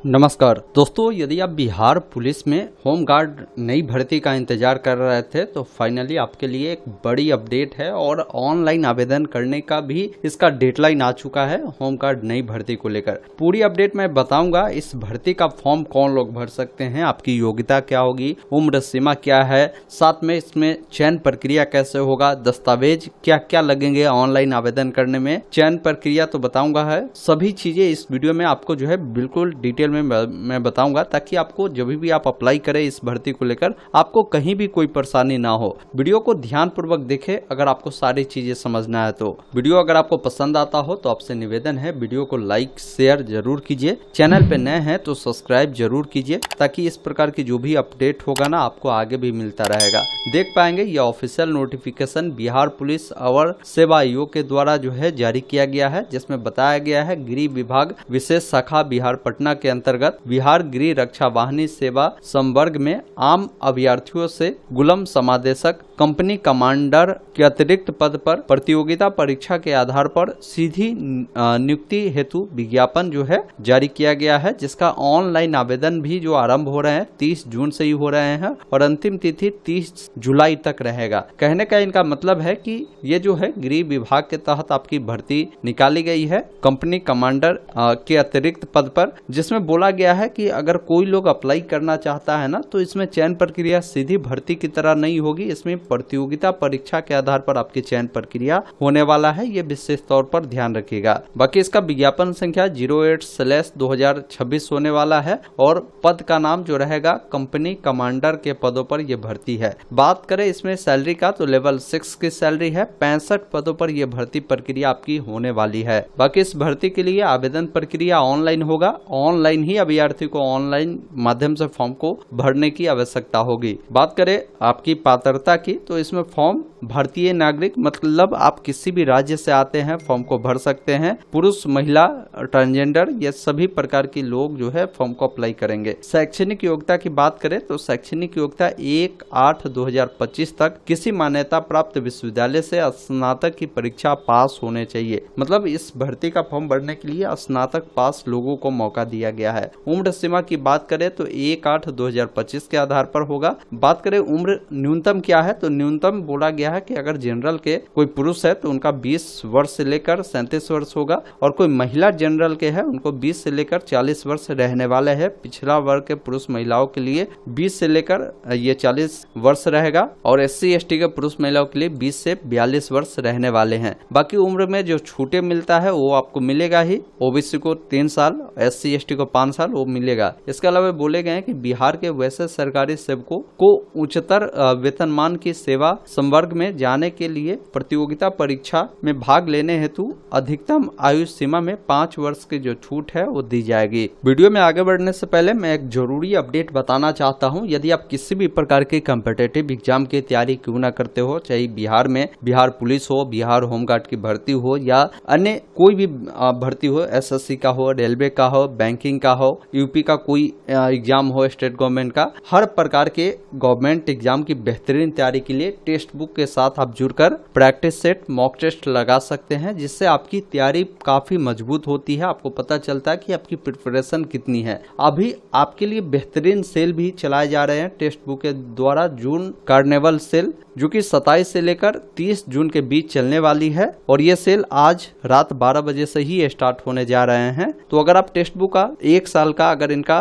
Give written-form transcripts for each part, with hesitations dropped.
नमस्कार दोस्तों, यदि आप बिहार पुलिस में होम गार्ड नई भर्ती का इंतजार कर रहे थे तो फाइनली आपके लिए एक बड़ी अपडेट है और ऑनलाइन आवेदन करने का भी इसका डेडलाइन आ चुका है होम गार्ड नई भर्ती को लेकर। पूरी अपडेट मैं बताऊंगा। इस भर्ती का फॉर्म कौन लोग भर सकते हैं, आपकी योग्यता क्या होगी, उम्र सीमा क्या है, साथ में इसमें चयन प्रक्रिया कैसे होगा, दस्तावेज क्या क्या लगेंगे ऑनलाइन आवेदन करने में, चयन प्रक्रिया तो बताऊंगा है। सभी चीजें इस वीडियो में आपको जो है बिल्कुल डिटेल में मैं बताऊंगा, ताकि आपको जब भी आप अप्लाई करें इस भर्ती को लेकर आपको कहीं भी कोई परेशानी ना हो। वीडियो को ध्यान पूर्वक देखें अगर आपको सारी चीजें समझना है तो। वीडियो अगर आपको पसंद आता हो तो आपसे निवेदन है वीडियो को लाइक शेयर जरूर कीजिए। चैनल पे नए हैं तो सब्सक्राइब जरूर कीजिए, ताकि इस प्रकार की जो भी अपडेट होगा ना आपको आगे भी मिलता रहेगा। देख पाएंगे यह ऑफिशियल नोटिफिकेशन बिहार पुलिस अवर सेवा आयोग के द्वारा जो है जारी किया गया है, जिसमें बताया गया है गृह विभाग विशेष शाखा बिहार पटना के अंतर्गत बिहार गृह रक्षा वाहिनी सेवा संवर्ग में आम अभ्यर्थियों से गुलाम समादेशक कंपनी कमांडर के अतिरिक्त पद पर प्रतियोगिता परीक्षा के आधार पर सीधी नियुक्ति हेतु विज्ञापन जो है जारी किया गया है, जिसका ऑनलाइन आवेदन भी जो आरंभ हो रहे हैं 30 जून से ही हो रहे हैं और अंतिम तिथि 30 जुलाई तक रहेगा। कहने का इनका मतलब है कि ये जो है गृह विभाग के तहत आपकी भर्ती निकाली गई है कंपनी कमांडर के अतिरिक्त पद पर, जिसमें बोला गया है कि अगर कोई लोग अप्लाई करना चाहता है ना तो इसमें चयन प्रक्रिया सीधी भर्ती की तरह नहीं होगी। इसमें प्रतियोगिता परीक्षा के आधार पर आपकी चयन प्रक्रिया होने वाला है, ये विशेष तौर पर ध्यान रखिएगा। बाकी इसका विज्ञापन संख्या 08/2026 होने वाला है और पद का नाम जो रहेगा कंपनी कमांडर के पदों पर यह भर्ती है। बात करें इसमें सैलरी का तो लेवल 6 की सैलरी है। 65 पदों पर यह भर्ती प्रक्रिया आपकी होने वाली है। बाकी इस भर्ती के लिए आवेदन प्रक्रिया ऑनलाइन होगा। ऑनलाइन ही अभ्यर्थी को ऑनलाइन माध्यम से फॉर्म को भरने की आवश्यकता होगी। बात करें आपकी पात्रता की तो इसमें फॉर्म भारतीय नागरिक मतलब आप किसी भी राज्य से आते हैं फॉर्म को भर सकते हैं। पुरुष महिला ट्रांसजेंडर ये सभी प्रकार के लोग जो है फॉर्म को अप्लाई करेंगे। शैक्षणिक योग्यता की बात करें तो शैक्षणिक योग्यता 1/8/2025 तक किसी मान्यता प्राप्त विश्वविद्यालय से स्नातक की परीक्षा पास होने चाहिए। मतलब इस भर्ती का फॉर्म भरने के लिए स्नातक पास लोगों को मौका दिया गया है। उम्र सीमा की बात करें तो 1/8/2025 के आधार पर होगा। बात करें उम्र न्यूनतम क्या है तो न्यूनतम बोला गया है कि अगर जनरल के कोई पुरुष है तो उनका 20 वर्ष से लेकर 37 वर्ष होगा और कोई महिला जनरल के है उनको 20 से लेकर 40 वर्ष रहने वाले है। पिछड़ा वर्ग के पुरुष महिलाओं के लिए 20 से लेकर ये 40 वर्ष रहेगा और SC ST के पुरुष महिलाओं के लिए 20 से 42 वर्ष रहने वाले हैं। बाकी उम्र में जो छूटे मिलता है वो आपको मिलेगा ही। OBC को 3 साल, SC ST को 5 साल वो मिलेगा। इसके अलावा बोले गए हैं कि बिहार के वैसे सरकारी सेवकों को उच्चतर वेतनमान की सेवा संवर्ग में जाने के लिए प्रतियोगिता परीक्षा में भाग लेने हेतु अधिकतम आयु सीमा में 5 वर्ष की जो छूट है वो दी जाएगी। वीडियो में आगे बढ़ने से पहले मैं एक जरूरी अपडेट बताना चाहता हूं। यदि आप किसी भी प्रकार के कॉम्पिटिटिव एग्जाम की तैयारी क्यों ना करते हो, चाहे बिहार में बिहार पुलिस हो, बिहार होमगार्ड की भर्ती हो या अन्य कोई भी भर्ती हो, SSC का हो, रेलवे का हो, बैंकिंग का हो, यूपी का कोई एग्जाम हो, स्टेट गवर्नमेंट का, हर प्रकार के गवर्नमेंट एग्जाम की बेहतरीन तैयारी के लिए टेक्स्ट बुक के साथ आप जुड़कर प्रैक्टिस सेट मॉक टेस्ट लगा सकते हैं, जिससे आपकी तैयारी काफी मजबूत होती है। आपको पता चलता है कि आपकी प्रिपरेशन कितनी है। अभी आपके लिए बेहतरीन सेल भी चलाए जा रहे हैं टेक्स्ट बुक के द्वारा। जून कार्निवल सेल जो कि 27 से लेकर 30 जून के बीच चलने वाली है और ये सेल आज रात 12 बजे से ही स्टार्ट होने जा रहे हैं। तो अगर आप टेक्स्ट बुक का 1 साल का अगर इनका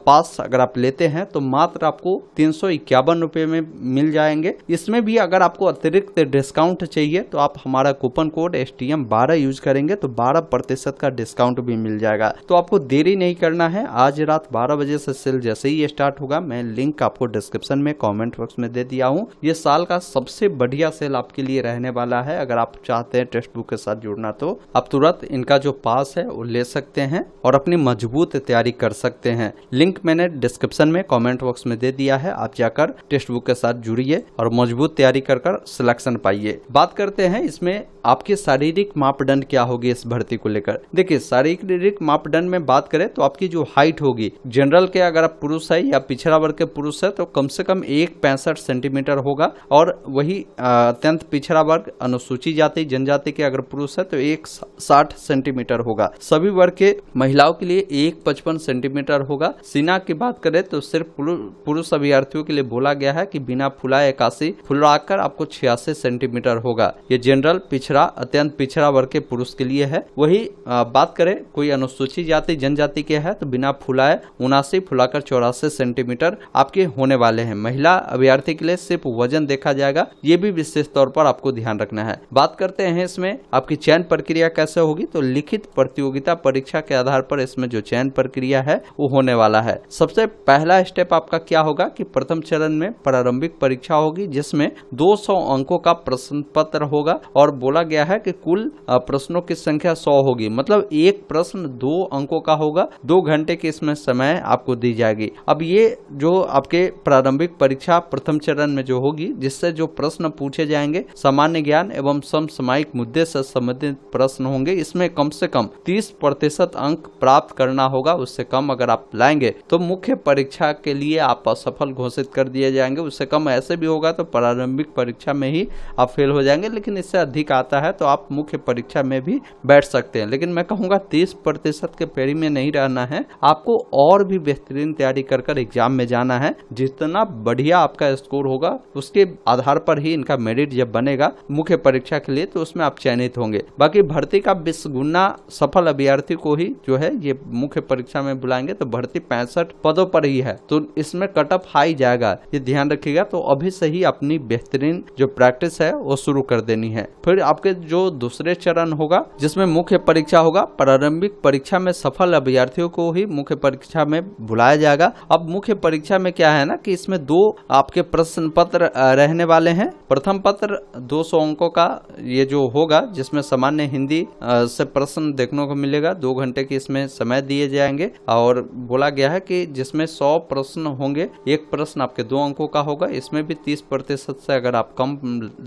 पास अगर आप लेते हैं तो मात्र आपको 351 रुपए में मिल जाएंगे। इसमें भी अगर आपको अतिरिक्त डिस्काउंट चाहिए तो आप हमारा कूपन कोड STM12 यूज करेंगे तो 12% का डिस्काउंट भी मिल जाएगा। तो आपको देरी नहीं करना है। आज रात 12 बजे से सेल जैसे ही स्टार्ट होगा, मैं लिंक आपको डिस्क्रिप्शन में कमेंट बॉक्स में दे दिया हूँ। ये साल का सबसे बढ़िया सेल आपके लिए रहने वाला है। अगर आप चाहते हैं टेक्स्ट बुक के साथ जुड़ना तो आप तुरंत इनका जो पास है वो ले सकते हैं और अपनी मजबूत तैयारी कर सकते हैं। लिंक मैंने डिस्क्रिप्शन में कमेंट बॉक्स में दे दिया है। आप जाकर टेक्स्ट बुक के साथ जुड़िए और मजबूत तैयारी कर सिलेक्शन पाइए। बात करते हैं इसमें आपके शारीरिक मापदंड क्या होगी इस भर्ती को लेकर। देखिए शारीरिक मापदंड में बात करें तो आपकी जो हाइट होगी, जनरल के अगर आप पुरुष है या पिछड़ा वर्ग के पुरुष है तो कम से कम 1.65 सेंटीमीटर होगा और और वही अत्यंत पिछड़ा वर्ग अनुसूचित जाति जनजाति के अगर पुरुष है तो 160 सेंटीमीटर होगा। सभी वर्ग के महिलाओं के लिए 155 सेंटीमीटर होगा। सीना की बात करें तो सिर्फ पुरुष अभ्यर्थियों के लिए बोला गया है कि बिना फुलाए 81, फुलाकर आपको 86 सेंटीमीटर होगा। ये जनरल पिछड़ा अत्यंत पिछड़ा वर्ग के पुरुष के लिए है। वही बात करें कोई अनुसूचित जाति जनजाति के है तो बिना फुलाए 79, फुलाकर 84 सेंटीमीटर आपके होने वाले हैं। महिला अभ्यर्थी के लिए सिर्फ वजन देखा जाएगा, ये भी विशेष तौर पर आपको ध्यान रखना है। बात करते हैं इसमें आपकी चयन प्रक्रिया कैसे होगी, तो लिखित प्रतियोगिता परीक्षा के आधार पर इसमें जो चयन प्रक्रिया है वो होने वाला है। सबसे पहला स्टेप आपका क्या होगा कि प्रथम चरण में प्रारंभिक परीक्षा होगी जिसमें 200 अंकों का प्रश्न पत्र होगा और बोला गया है कि कुल प्रश्नों की संख्या 100 होगी, मतलब एक प्रश्न 2 अंकों का होगा। 2 घंटे की इसमें समय आपको दी जाएगी। अब ये जो आपके प्रारंभिक परीक्षा प्रथम चरण में जो होगी जिससे जो प्रश्न पूछे जाएंगे सामान्य ज्ञान एवं समसामयिक मुद्दे से संबंधित प्रश्न होंगे। इसमें कम से कम 30% अंक प्राप्त करना होगा। उससे कम अगर आप लाएंगे तो मुख्य परीक्षा के लिए आप असफल घोषित कर दिए जाएंगे। उससे कम ऐसे भी होगा तो प्रारंभिक परीक्षा में ही आप फेल हो जाएंगे, लेकिन इससे अधिक आता है तो आप मुख्य परीक्षा में भी बैठ सकते हैं। लेकिन मैं कहूँगा 30% के पेरी में नहीं रहना है, आपको और भी बेहतरीन तैयारी कर एग्जाम में जाना है। जितना बढ़िया आपका स्कोर होगा उसके आधार पर ही इनका मेरिट जब बनेगा मुख्य परीक्षा के लिए तो उसमें आप चयनित होंगे। बाकी भर्ती का 20 गुना सफल अभ्यर्थी को ही जो है ये मुख्य परीक्षा में बुलाएंगे। तो भर्ती 65 पदों पर ही है तो इसमें कट ऑफ हाई जाएगा, ये ध्यान रखिएगा। तो अभी से ही अपनी बेहतरीन जो प्रैक्टिस है वो शुरू कर देनी है। फिर आपके जो दूसरे चरण होगा जिसमें मुख्य परीक्षा होगा, प्रारंभिक परीक्षा में सफल अभ्यर्थियों को ही मुख्य परीक्षा में बुलाया जाएगा। अब मुख्य परीक्षा में क्या है ना कि इसमें 2 आपके प्रश्न पत्र रहने वाले हैं। प्रथम पत्र 200 अंकों का ये जो होगा जिसमें सामान्य हिंदी से प्रश्न देखने को मिलेगा। 2 घंटे की इसमें समय दिए जाएंगे और बोला गया है कि जिसमें 100 प्रश्न होंगे, एक प्रश्न आपके 2 अंकों का होगा। इसमें भी 30% से अगर आप कम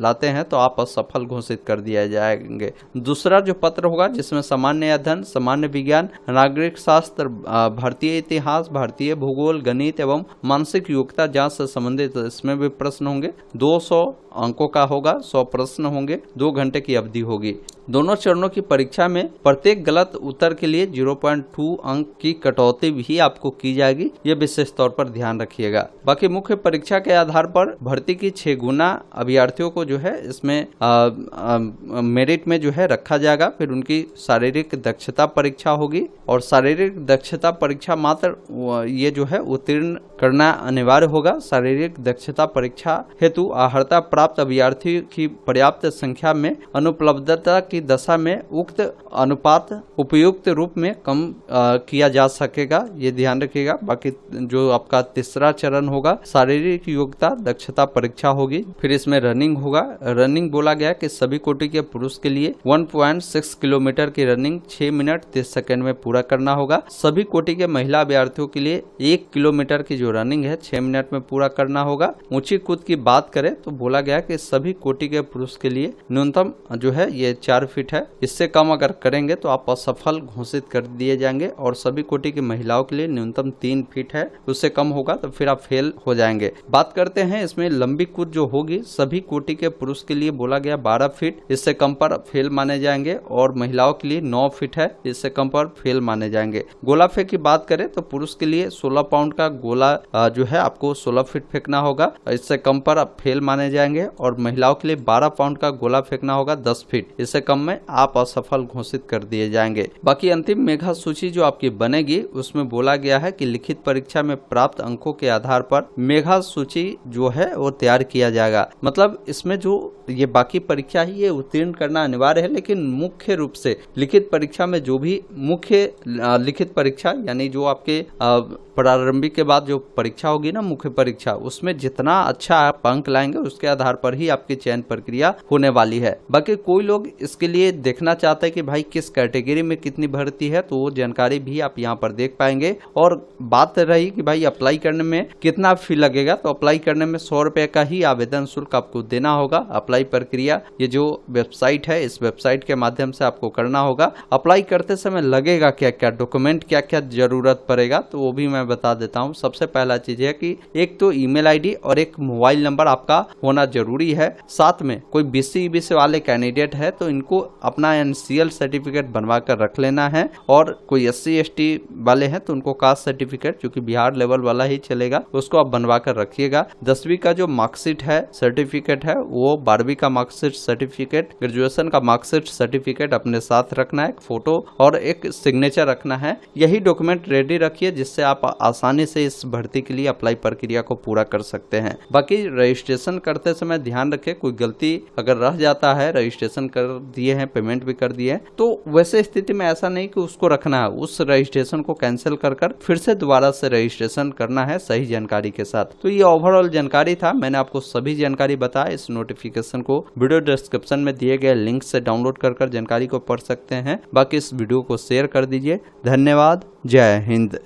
लाते हैं तो आप असफल घोषित कर दिए जाएंगे। दूसरा जो पत्र होगा जिसमें सामान्य अध्ययन, सामान्य विज्ञान, नागरिक शास्त्र, भारतीय इतिहास, भारतीय भूगोल, गणित एवं मानसिक योग्यता जांच से संबंधित इसमें भी प्रश्न होंगे। 200 अंकों का होगा, 100 प्रश्न होंगे, 2 घंटे की अवधि होगी। दोनों चरणों की परीक्षा में प्रत्येक गलत उत्तर के लिए 0.2 अंक की कटौती भी आपको की जाएगी, ये विशेष तौर पर ध्यान रखिएगा। बाकी मुख्य परीक्षा के आधार पर भर्ती की 6 गुना अभ्यर्थियों को जो है इसमें मेरिट में जो है रखा जाएगा। फिर उनकी शारीरिक दक्षता परीक्षा होगी और शारीरिक दक्षता परीक्षा मात्र ये जो है उत्तीर्ण करना अनिवार्य होगा। शारीरिक दक्षता परीक्षा हेतु अर्हता प्राप्त अभ्यर्थी की पर्याप्त संख्या में अनुपलब्धता की दशा में उक्त अनुपात उपयुक्त रूप में कम किया जा सकेगा, ये ध्यान रखिएगा। बाकी जो आपका तीसरा चरण होगा शारीरिक योग्यता दक्षता परीक्षा होगी। फिर इसमें रनिंग होगा। रनिंग बोला गया कि सभी कोटि के पुरुष के लिए 1.6 किलोमीटर की रनिंग 6 मिनट 30 सेकंड में पूरा करना होगा। सभी कोटि के महिला अभ्यर्थियों के लिए 1 किलोमीटर की जो रनिंग है 6 मिनट में पूरा करना होगा। ऊंची कूद की बात करें तो बोला गया कि सभी कोटि के पुरुष के लिए न्यूनतम जो है ये 4 फीट है। इससे कम अगर करेंगे तो आप असफल घोषित कर दिए जाएंगे और सभी कोटि की महिलाओं के लिए न्यूनतम 3 फीट है, उससे कम होगा तो फिर आप फेल हो जाएंगे। बात करते हैं इसमें लंबी कूद जो होगी सभी कोटि के पुरुष के लिए बोला गया 12 फीट, इससे कम पर फेल माने जाएंगे और महिलाओं के लिए 9 फीट है, इससे कम पर फेल माने जाएंगे। गोला फेंक की बात करें तो पुरुष के लिए 16 पाउंड का गोला जो है आपको 16 फीट फेंकना होगा, इससे कम पर आप फेल माने जाएंगे और महिलाओं के लिए 12 पाउंड का गोला फेंकना होगा 10 फीट, इससे कम में आप असफल घोषित कर दिए जाएंगे। बाकी अंतिम मेधा सूची जो आपकी बनेगी उसमें बोला गया है कि लिखित परीक्षा में प्राप्त अंकों के आधार पर मेधा सूची जो है वो तैयार किया जाएगा। मतलब इसमें जो ये बाकी परीक्षा ही ये उत्तीर्ण करना अनिवार्य है, लेकिन मुख्य रूप से लिखित परीक्षा में जो भी मुख्य लिखित परीक्षा यानी जो आपके प्रारंभिक के बाद जो परीक्षा होगी ना मुख्य परीक्षा, उसमें जितना अच्छा आप अंक लाएंगे उसके आधार पर ही आपकी चयन प्रक्रिया होने वाली है। बाकी कोई लोग इसके लिए देखना चाहते हैं कि भाई किस कैटेगरी में कितनी भर्ती है, तो वो जानकारी भी आप यहाँ पर देख पाएंगे। और बात रही कि भाई अप्लाई करने में कितना फी लगेगा, तो अप्लाई करने में 100 रुपए का ही आवेदन शुल्क आपको देना होगा। अप्लाई प्रक्रिया ये जो वेबसाइट है इस वेबसाइट के माध्यम से आपको करना होगा। अप्लाई करते समय लगेगा क्या क्या डॉक्यूमेंट, क्या क्या जरूरत पड़ेगा, तो वो भी मैं बता देता हूँ। सबसे पहला चीज है कि एक तो ईमेल आईडी और एक मोबाइल नंबर आपका होना जरूरी है। साथ में कोई BC वाले कैंडिडेट है तो इनको अपना NCL सर्टिफिकेट बनवा कर रख लेना है, और कोई SC/ST वाले हैं तो उनको कास्ट सर्टिफिकेट, जो कि बिहार लेवल वाला ही चलेगा, उसको आप बनवा कर रखिएगा। 10वीं का जो मार्कशीट है, सर्टिफिकेट है, वो 12वीं का मार्कशीट सर्टिफिकेट, ग्रेजुएशन का मार्कशीट सर्टिफिकेट अपने साथ रखना है, एक फोटो और एक सिग्नेचर रखना है। यही डॉक्यूमेंट रेडी रखिए जिससे आप आसानी से इस भर्ती के लिए अप्लाई प्रक्रिया को पूरा कर सकते हैं। बाकी रजिस्ट्रेशन करते समय ध्यान रखें, कोई गलती अगर रह जाता है, रजिस्ट्रेशन कर दिए हैं, पेमेंट भी कर दिए हैं, तो वैसे स्थिति में ऐसा नहीं कि उसको रखना है, उस रजिस्ट्रेशन को कैंसिल कर फिर से दोबारा से रजिस्ट्रेशन करना है सही जानकारी के साथ। तो ये ओवरऑल जानकारी था, मैंने आपको सभी जानकारी बताया। इस नोटिफिकेशन को वीडियो डिस्क्रिप्शन में दिए गए लिंक से डाउनलोड कर जानकारी को पढ़ सकते हैं। बाकी इस वीडियो को शेयर कर दीजिए। धन्यवाद। जय हिंद।